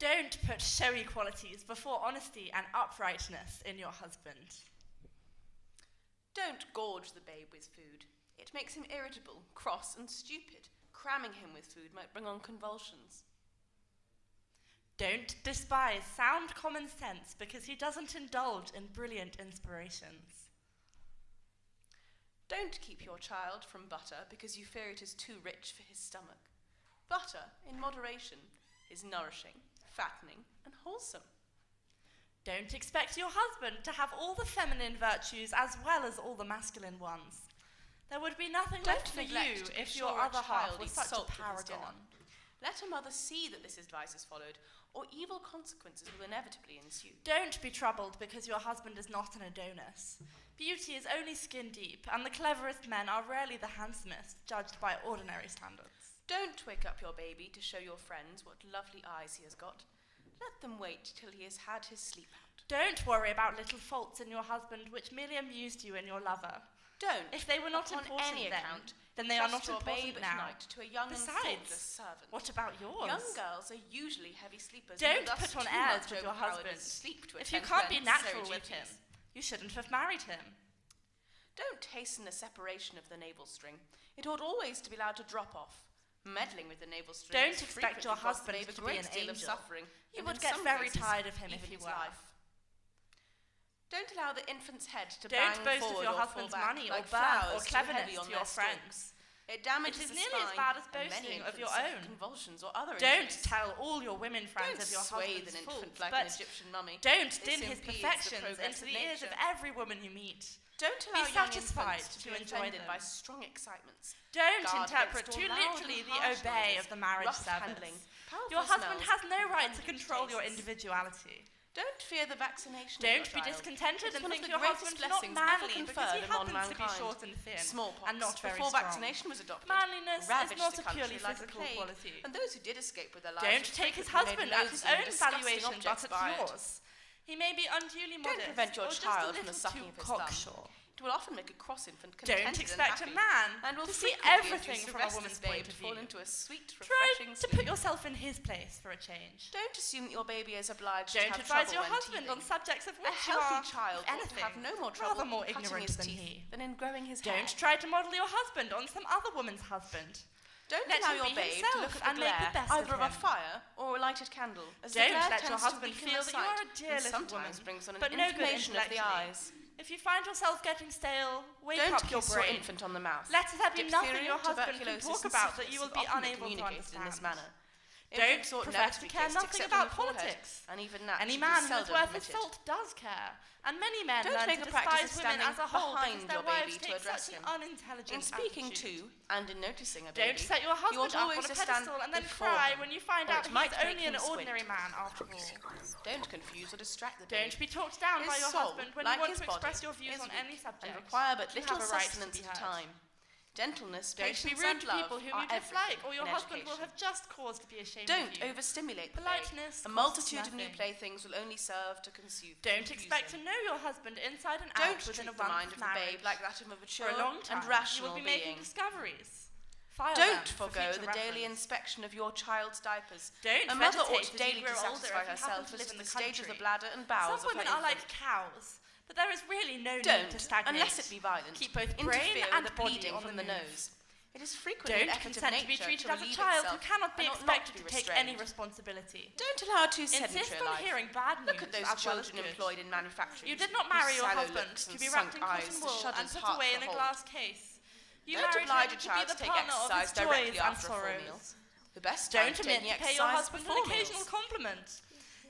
Don't put showy qualities before honesty and uprightness in your husband. Don't gorge the babe with food. It makes him irritable, cross, and stupid. Cramming him with food might bring on convulsions. Don't despise sound common sense because he doesn't indulge in brilliant inspirations. Don't keep your child from butter because you fear it is too rich for his stomach. Butter, in moderation, is nourishing, fattening, and wholesome. Don't expect your husband to have all the feminine virtues as well as all the masculine ones. There would be nothing left for you if your other half was such a paragon. Let a mother see that this advice is followed, or evil consequences will inevitably ensue. Don't be troubled because your husband is not an Adonis. Beauty is only skin deep, and the cleverest men are rarely the handsomest, judged by ordinary standards. Don't wake up your baby to show your friends what lovely eyes he has got. Let them wait till he has had his sleep out. Don't worry about little faults in your husband which merely amused you in your lover. Don't, if they were not important any account, then they are not your important babe now. At night to a young and thoughtless servant. What about yours? Young girls are usually heavy sleepers. Don't put on airs with your husband. If you can't be natural with him, you shouldn't have married him. Don't hasten the separation of the navel string. It ought always to be allowed to drop off. Meddling with the navel string. Don't expect your husband to be an angel. Of suffering, you would get very tired of him if he were. Life. Don't allow the infant's head to bang forward boast of your husband's money or like birth or cleverness to your friends. It damages the spine. It is nearly as bad as boasting of your own. Convulsions or other don't tell all your women friends of your husband's faults, like but an Egyptian mummy. Don't din his perfections into the ears of every woman you meet. Don't allow be satisfied to enjoy them by strong excitements. Don't interpret too literally the obey of the marriage service. Your husband has no right to control your individuality. Don't fear the vaccination. Don't be discontented and think your husband not manly because he happens to be short and thin and not very before strong. vaccination was adopted. Manliness is not a purely physical quality. And those who did escape with their lives don't take his husband at his own valuation, but at yours. He may be unduly modest. Don't prevent your or child just a from the little sucking too of his thumb. cocksure. It will often make a cross infant contented Don't expect and a man and will to see frequently everything induce from a woman's point of view. fall into a sweet, Try refreshing to put yourself in his place for a change. Don't assume that your baby is obliged Don't to have advise trouble your when husband teething. on subjects of which a healthy child ought to anything, have no more trouble more cutting ignorant his than teeth he. than in growing his Don't hair. try to model your husband on some other woman's husband. Don't let allow him your be babe to look at the make the glare best either of of a him. fire or a lighted candle. As Don't the glare let your tends to husband weaken feel the that you are a sight dear and little sometimes woman, brings on but an no good inflammation of the intellectually. eyes. If you find yourself getting stale, wake Don't up your kiss your brain. infant on the mouth. Let there be nothing Diphtheria, your husband can tuberculosis, talk and about that syphilis you will have be often been unable to communicated in this understand. manner. Don't Infants ought profess never to be care kissed nothing except about on the forehead, politics. and even that Any should man be who is seldom worth his permitted. salt does care, and many men Don't learn make to a practice despise of women standing as a whole behind because their your baby wives to take address such an him. unintelligent In speaking attitude. to and in noticing a baby, Don't set your you ought husband up on always a to stand pedestal and then before cry him, when you find or out it he's might make only an him squint. ordinary man after all. Don't confuse or distract the baby. Don't be talked down by His your soul, husband when like you want his to express body, your views is on weak any subject. and require but You little have a right to sustenance be at a heard. time. Gentleness, Don't be patience, rude and to love people whom are you dislike, everything or your in husband will education. have just cause to be ashamed Don't of you. overstimulate the Politeness babe. A costs multitude of new nothing. playthings will only serve to Don't expect to know your husband inside and Don't out within treat a the month mind of of the marriage. babe like that of a mature For a long time, and rational you will be making being. discoveries. File Don't them for forego future the daily reference. inspection of your child's diapers. Don't A mother vegetate ought as you daily to grow older satisfy if you happen herself to as live to in the the stage of the country. bladder and bowels Some of her women are like infant. cows, but there is really no need to Don't, stagnate. unless it be violent, Keep both brain interfere and with the body bleeding on from the the move. nose. It is frequently Don't an effort of consent to be nature treated to as a relieve child itself who cannot be and ought not expected to be take restrained. any responsibility. Don't allow too Insist sedentary a on life. hearing bad news Look at those as well as children good. employed in manufacturing. You did not marry your sallow husband looks to and be sunk wrapped in eyes cotton to wool shudder's and put heart away in a behold. glass case. You Don't married oblige him a to be child the to take partner of exercise his joys directly and after a full sorrows. meal. The best time Don't to omit take to pay your exercise husband an before occasional meals. compliment.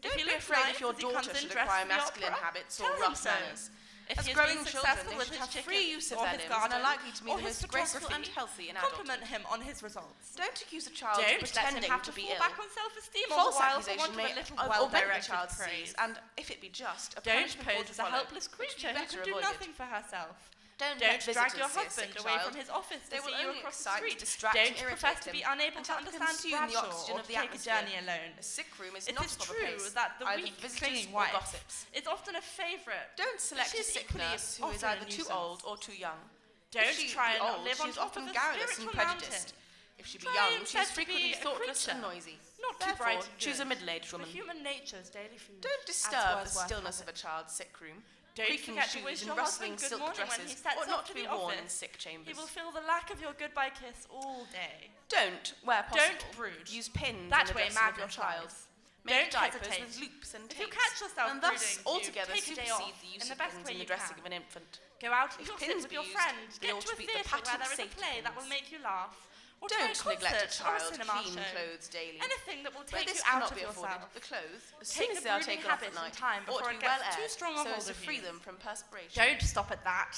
Don't If he be looks afraid nice if your as he comes daughter in should dressed acquire for the masculine opera, habits or tell him rough so. manners. If As he has growing been children, successful they with should his have chicken free use of or their his limbs and are garden likely to be or the his most graceful and photography, healthy in adulthood. compliment him on his results. Don't accuse a child of Don't let him pretending have to to be fall ill. back on self-esteem all False the while for want accusation of may a little augment the well-directed child's praise. disease, and if it be just, a Don't punishment ought pose to as a follow, helpless which would be creature who better can do avoided. nothing for herself. Don't Don't let drag your visitors see a husband sick away child. from his office They to will see you only across the excite, street. distract, Don't and irritate profess to him, be unable and to help understand consume the Bradshaw oxygen or of to the take a atmosphere. journey alone. A sick room is It not is a proper true place, that the either weak, for visitors clinging or wife gossips. is often a favourite. Don't select She a is sick equally nurse who is often a either too nuisance. old or too young. Don't If she try be and not old, live she on is top often of a garrulous and spiritual prejudiced. mountain. If she be Try young, she instead is to frequently be a thoughtless creature. and noisy. Not too Therefore, bright and choose a good. middle-aged woman. For human nature's daily food. Don't disturb the stillness of a child's sick room. Don't Creaking forget to shoes wish and your rustling husband good silk morning when he dresses sets ought off not to to be the worn in office. sick chambers. He will feel the lack of your goodbye kiss all day. Don't, where possible, Don't brood. use pins That in the way dressing of your madness child. lies. Make Don't diapers hesitate. with loops and If you tapes, catch yourself and thus brooding, altogether take a day supersede off the use in the of best pins way in the you dressing can. of an infant. Go out If and gossip pins with be your used, friend. they Get ought to to a be the theatre where patent there is a safety play that will pins. make you laugh. Or Don't try a neglect a concert or a child's cinema clean show. clothes daily. Anything that will Where take this you out cannot of be afforded, yourself. the clothes, as Take soon as the they are brooding taken off at habit in night, time ought before to it be well gets too aired, strong a so hold as to of free you. them from perspiration. Don't stop at that.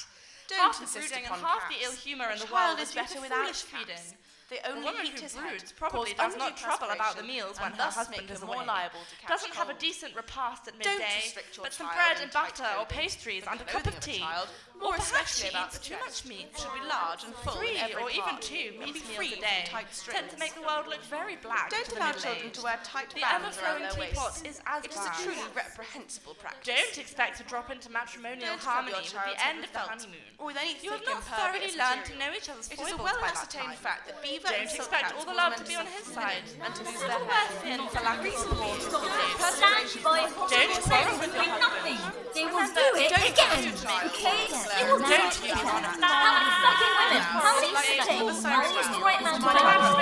Don't Half the insist brooding upon and half the caps. ill humour in A the child world is is due better to without foolish caps. feeding. They The only woman heat who his broods head, probably cause does not undue trouble about the perspiration, meals when and her thus husband make is him away. more liable to catch Doesn't have a cold. decent repast at Don't midday, restrict your but some child bread in and tight butter or clothing. pastries The and a cup clothing of of a tea. child, Or more perhaps especially she about eats the too much chest, meat. should be large and full in 3 every or even part, 2 and meat be meals free a from day tight tend strings. to make the world look very black Don't to the allow middle children aged. to wear tight The bands around ever-flowing their teapot waists. is as It is a bad. truly reprehensible practice. Don't expect to drop into matrimonial Don't rub harmony your with child the to end of the felt, honeymoon. or with any You have thick not impervious thoroughly learned to material. know each other's It is a foibles well by that ascertained time. fact that beaver Don't and silk expect hats all the cause love men to be to on suck his women side. and to lose Some their will hair. wear thin for lack of support. Stand by Don't quarrel with your nothing. husband. They will do it again. Okay? They will do it again. How many fucking women? How many states? How many white men? How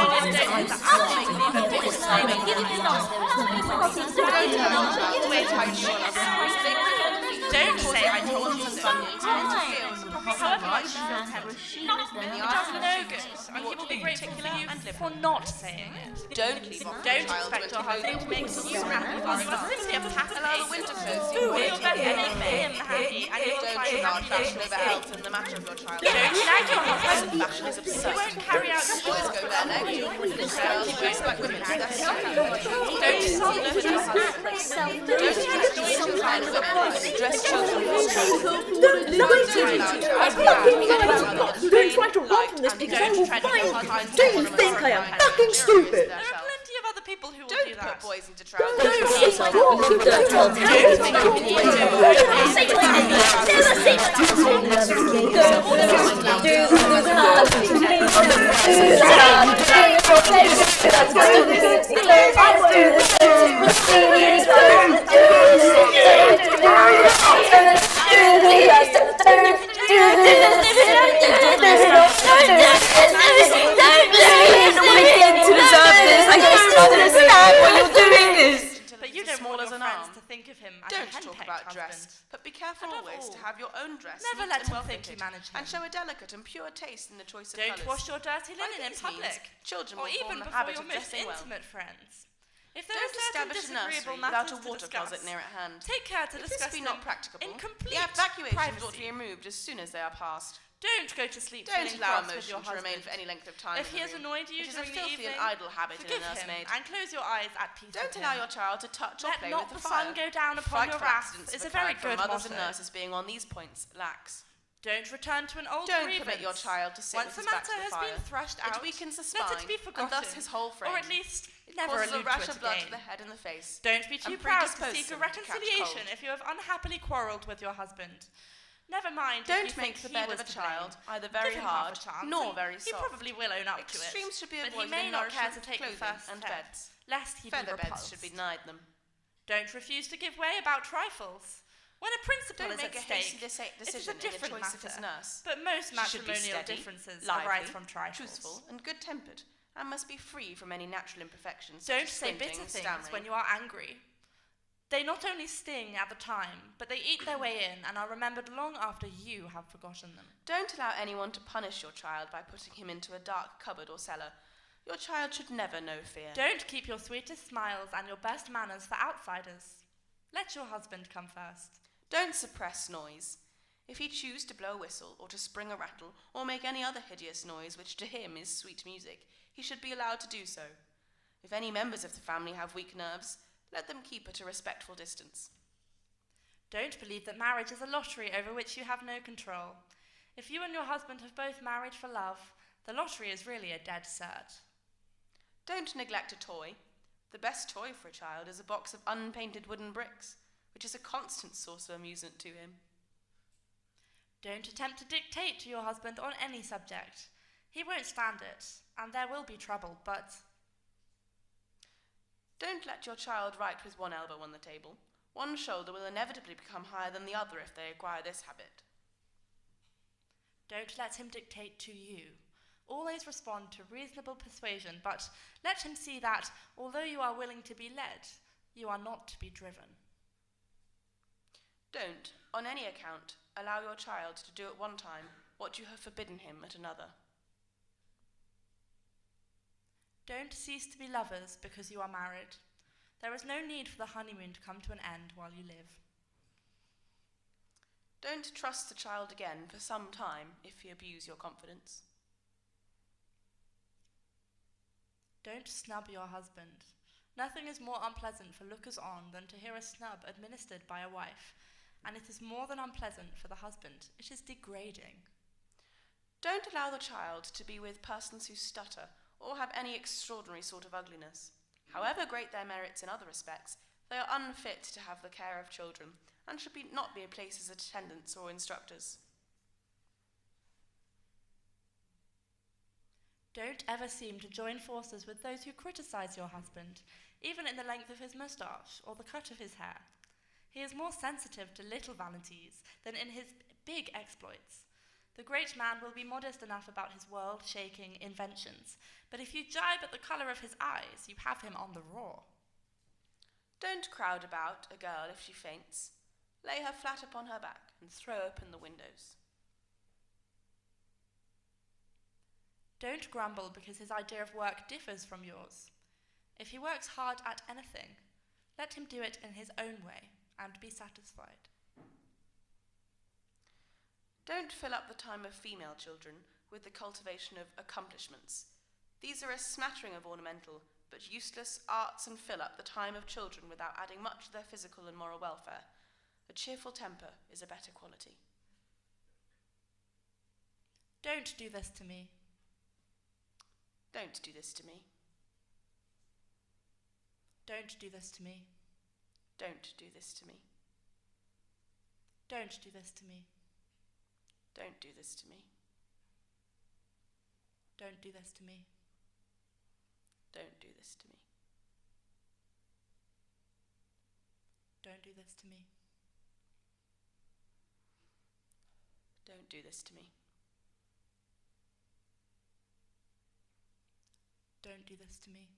many states? How many women? How many give it enough? How many parties? Don't say I told you so. Fine. However much you feel tempted, it does no good, and he will be grateful for you for not saying it. Don't leave off Don't your child expect your husband to make you happy while you are simply a passive Allow the agent. winter clothes to Do be your best to make him happy, and you will Don't find regard fashion happiness over yourself. health in the matter of your child. Don't nag your husband. Fashion is He absurd. won't carry out your Boys wishes. go barenecked. Girls dress like women. That's Don't sulk with your husband. Don't teach your child with a dress children with Don't try to run from this because I will find you. Do you think I am fucking stupid? There are plenty of other people who will Don't do put that. boys into trousers. Don't say my daughter, don't tell me. But you don't want your friends to think of him as a Don't talk henpecked about husband. dress, but be careful Above always all, to have your own dress never neat let and him well think you fitted, manage him. and show a delicate and pure taste in the choice of Don't colours. wash your dirty By linen in these public, means, children or will even form the before habit your of most dressing well. intimate friends. If there Don't are certain establish a nursery disagreeable without matters a to water discuss, closet near at hand. take care to If discuss this be them not practicable, in the complete evacuations ought to privacy. be removed as soon as they are passed. Don't go to sleep Don't feeling allow cross with your emotion to remain husband. for any length of time. If in he the has room. annoyed you It is a during the filthy evening, and idle habit in a forgive him nursemaid. and close your eyes at peace Don't with allow him. your child to touch or Let play not with the the fire. sun go down upon Frightful your wrath accidents is a have very occurred from good mothers and motto. nurses being on these points lax. Don't return to an old Don't grievance. permit your child to sit Once with a his back to matter the has fire. been thrashed It out, weakens the let spine, it be forgotten, and thus his whole frame. or at least It never causes a allude rush to it of blood to again. the head and the face. Don't be too and proud to predispose seek a him to catch reconciliation cold. if you have unhappily quarrelled with your husband. Never mind if Don't you make think the he bed was of a to child blame. either very Give him half hard a chance, nor and very he soft. probably will own up to it. Extremes should be but he avoided may in not care to nourishment, take the clothing, first and step, beds. lest he be Feather beds repulsed. should be denied them. Don't refuse to give way about trifles. When a principle Don't is make at a hasty stake, it is a decision in the different choice of his matter. nurse. But most She should be matrimonial steady, differences lively, arise from trifles. truthful, and good-tempered, and must be free from any natural imperfections. Don't such as say squinting, bitter things stammering. when you are angry. They not only sting at the time, but they eat their way in and are remembered long after you have forgotten them. Don't allow anyone to punish your child by putting him into a dark cupboard or cellar. Your child should never know fear. Don't keep your sweetest smiles and your best manners for outsiders. Let your husband come first. Don't suppress noise. If he choose to blow a whistle, or to spring a rattle, or make any other hideous noise which to him is sweet music, he should be allowed to do so. If any members of the family have weak nerves, let them keep at a respectful distance. Don't believe that marriage is a lottery over which you have no control. If you and your husband have both married for love, the lottery is really a dead cert. Don't neglect a toy. The best toy for a child is a box of unpainted wooden bricks, which is a constant source of amusement to him. Don't attempt to dictate to your husband on any subject. He won't stand it, and there will be trouble, but... Don't let your child write with one elbow on the table. One shoulder will inevitably become higher than the other if they acquire this habit. Don't let him dictate to you. Always respond to reasonable persuasion, but let him see that, although you are willing to be led, you are not to be driven. Don't, on any account, allow your child to do at one time what you have forbidden him at another. Don't cease to be lovers because you are married. There is no need for the honeymoon to come to an end while you live. Don't trust the child again for some time if he abuse your confidence. Don't snub your husband. Nothing is more unpleasant for lookers-on than to hear a snub administered by a wife, and it is more than unpleasant for the husband. It is degrading. Don't allow the child to be with persons who stutter or have any extraordinary sort of ugliness. However great their merits in other respects, they are unfit to have the care of children and should not be placed as attendants or instructors. Don't ever seem to join forces with those who criticize your husband, even in the length of his moustache or the cut of his hair. He is more sensitive to little vanities than in his big exploits. The great man will be modest enough about his world-shaking inventions, but if you jibe at the colour of his eyes, you have him on the raw. Don't crowd about a girl if she faints. Lay her flat upon her back and throw open the windows. Don't grumble because his idea of work differs from yours. If he works hard at anything, let him do it in his own way and be satisfied. Don't fill up the time of female children with the cultivation of accomplishments. These are a smattering of ornamental, but useless arts, and fill up the time of children without adding much to their physical and moral welfare. A cheerful temper is a better quality. Don't do this to me. Don't do this to me. Don't do this to me. Don't do this to me. Don't do this to me. Don't do this to me. Don't do this to me. Don't do this to me. Don't do this to me. Don't do this to me. Don't do this to me.